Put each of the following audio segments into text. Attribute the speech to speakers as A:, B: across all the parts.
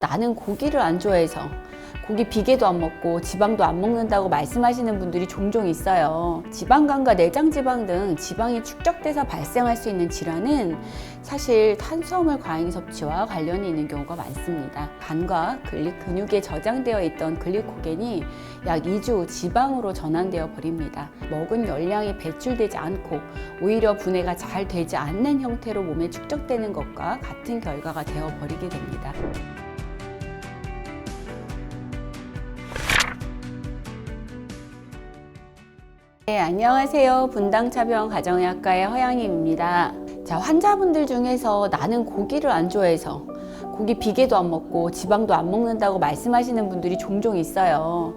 A: 나는 고기를 안 좋아해서 고기 비계도 안 먹고 지방도 안 먹는다고 말씀하시는 분들이 종종 있어요. 지방간과 내장지방 등 지방이 축적돼서 발생할 수 있는 질환은 사실 탄수화물 과잉 섭취와 관련이 있는 경우가 많습니다. 간과 근육에 저장되어 있던 글리코겐이 약 2주 후 지방으로 전환되어 버립니다. 먹은 열량이 배출되지 않고 오히려 분해가 잘 되지 않는 형태로 몸에 축적되는 것과 같은 결과가 되어 버리게 됩니다. 네, 안녕하세요. 분당차병 가정의학과의 허양임입니다. 자, 환자분들 중에서 나는 고기를 안 좋아해서 고기 비계도 안 먹고 지방도 안 먹는다고 말씀하시는 분들이 종종 있어요.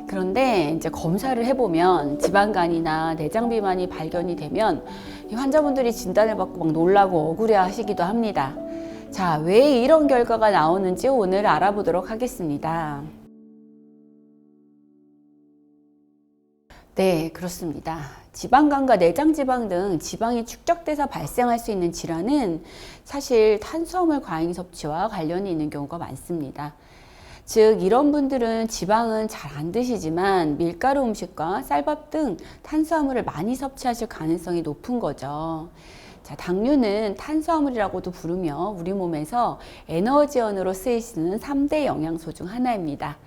A: 그런데 이제 검사를 해보면 지방간이나 내장 비만이 발견이 되면 이 환자분들이 진단을 받고 막 놀라고 억울해 하시기도 합니다. 자, 왜 이런 결과가 나오는지 오늘 알아보도록 하겠습니다. 네, 그렇습니다. 지방간과 내장지방 등 지방이 축적돼서 발생할 수 있는 질환은 사실 탄수화물 과잉 섭취와 관련이 있는 경우가 많습니다. 즉, 이런 분들은 지방은 잘 안 드시지만 밀가루 음식과 쌀밥 등 탄수화물을 많이 섭취하실 가능성이 높은 거죠. 자, 당류는 탄수화물이라고도 부르며 우리 몸에서 에너지원으로 쓰이시는 3대 영양소 중 하나입니다.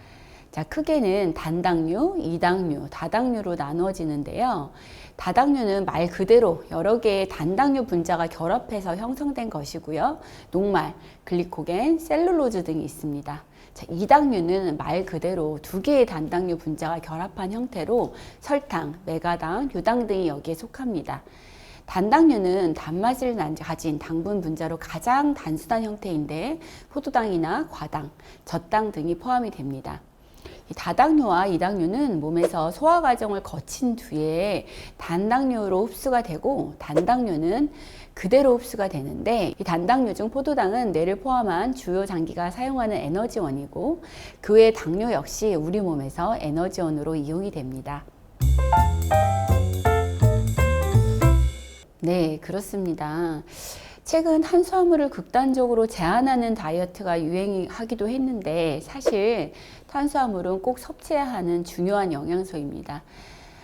A: 자, 크게는 단당류, 이당류, 다당류로 나누어지는데요. 다당류는 말 그대로 여러 개의 단당류 분자가 결합해서 형성된 것이고요. 녹말, 글리코겐, 셀룰로즈 등이 있습니다. 자, 이당류는 말 그대로 두 개의 단당류 분자가 결합한 형태로 설탕, 메가당, 유당 등이 여기에 속합니다. 단당류는 단맛을 가진 당분 분자로 가장 단순한 형태인데 포도당이나 과당, 젖당 등이 포함이 됩니다. 다당류와 이당류는 몸에서 소화 과정을 거친 뒤에 단당류로 흡수가 되고 단당류는 그대로 흡수가 되는데 이 단당류 중 포도당은 뇌를 포함한 주요 장기가 사용하는 에너지원이고 그 외 당류 역시 우리 몸에서 에너지원으로 이용이 됩니다. 네, 그렇습니다. 최근 탄수화물을 극단적으로 제한하는 다이어트가 유행하기도 했는데 사실 탄수화물은 꼭 섭취해야 하는 중요한 영양소입니다.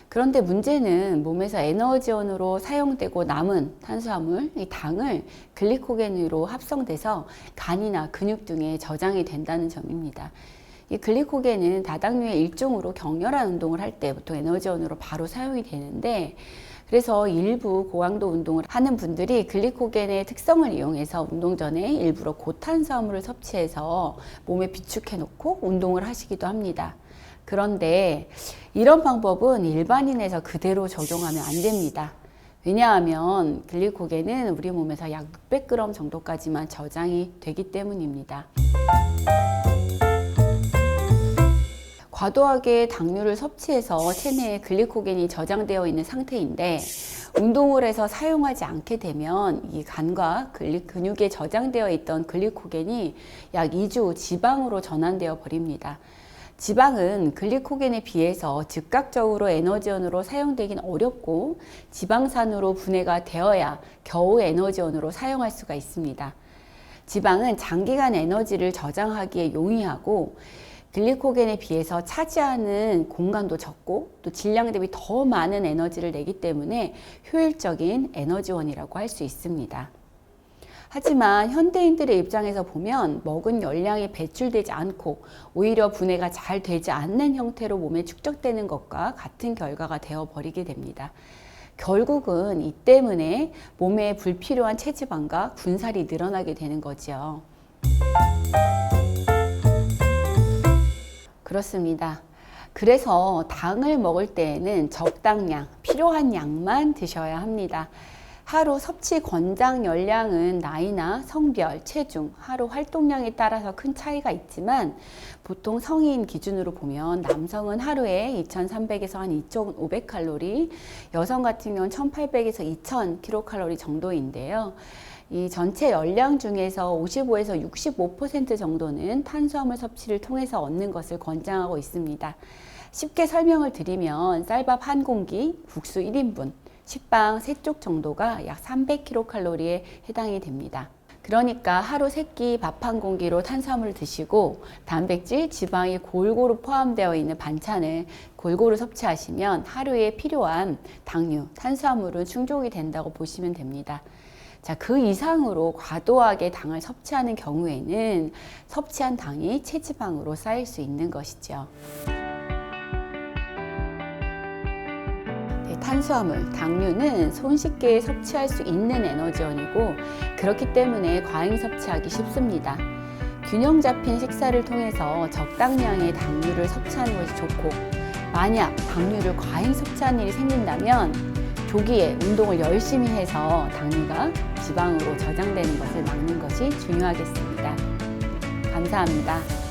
A: 그런데 문제는 몸에서 에너지원으로 사용되고 남은 탄수화물, 이 당을 글리코겐으로 합성돼서 간이나 근육 등에 저장이 된다는 점입니다. 이 글리코겐은 다당류의 일종으로 격렬한 운동을 할 때 보통 에너지원으로 바로 사용이 되는데 그래서 일부 고강도 운동을 하는 분들이 글리코겐의 특성을 이용해서 운동 전에 일부러 고탄수화물을 섭취해서 몸에 비축해 놓고 운동을 하시기도 합니다. 그런데 이런 방법은 일반인에서 그대로 적용하면 안 됩니다. 왜냐하면 글리코겐은 우리 몸에서 약 600g 정도까지만 저장이 되기 때문입니다. 과도하게 당류를 섭취해서 체내에 글리코겐이 저장되어 있는 상태인데 운동을 해서 사용하지 않게 되면 이 간과 근육에 저장되어 있던 글리코겐이 약 2주 후 지방으로 전환되어 버립니다. 지방은 글리코겐에 비해서 즉각적으로 에너지원으로 사용되긴 어렵고 지방산으로 분해가 되어야 겨우 에너지원으로 사용할 수가 있습니다. 지방은 장기간 에너지를 저장하기에 용이하고 글리코겐에 비해서 차지하는 공간도 적고 또 질량 대비 더 많은 에너지를 내기 때문에 효율적인 에너지원이라고 할 수 있습니다. 하지만 현대인들의 입장에서 보면 먹은 열량이 배출되지 않고 오히려 분해가 잘 되지 않는 형태로 몸에 축적되는 것과 같은 결과가 되어 버리게 됩니다. 결국은 이 때문에 몸에 불필요한 체지방과 군살이 늘어나게 되는 거죠. 그렇습니다. 그래서 당을 먹을 때에는 적당량, 필요한 양만 드셔야 합니다. 하루 섭취 권장 열량은 나이나 성별, 체중, 하루 활동량에 따라서 큰 차이가 있지만 보통 성인 기준으로 보면 남성은 하루에 2300에서 한 2500칼로리, 여성 같은 경우는 1800에서 2000kcal 정도인데요. 이 전체 열량 중에서 55에서 65% 정도는 탄수화물 섭취를 통해서 얻는 것을 권장하고 있습니다. 쉽게 설명을 드리면 쌀밥 한 공기, 국수 1인분, 식빵 3쪽 정도가 약 300kcal에 해당이 됩니다. 그러니까 하루 3끼 밥 한 공기로 탄수화물을 드시고 단백질, 지방이 골고루 포함되어 있는 반찬을 골고루 섭취하시면 하루에 필요한 당류, 탄수화물은 충족이 된다고 보시면 됩니다. 자, 그 이상으로 과도하게 당을 섭취하는 경우에는 섭취한 당이 체지방으로 쌓일 수 있는 것이죠. 탄수화물, 당류는 손쉽게 섭취할 수 있는 에너지원이고 그렇기 때문에 과잉 섭취하기 쉽습니다. 균형 잡힌 식사를 통해서 적당량의 당류를 섭취하는 것이 좋고 만약 당류를 과잉 섭취하는 일이 생긴다면 조기에 운동을 열심히 해서 당류가 지방으로 저장되는 것을 막는 것이 중요하겠습니다. 감사합니다.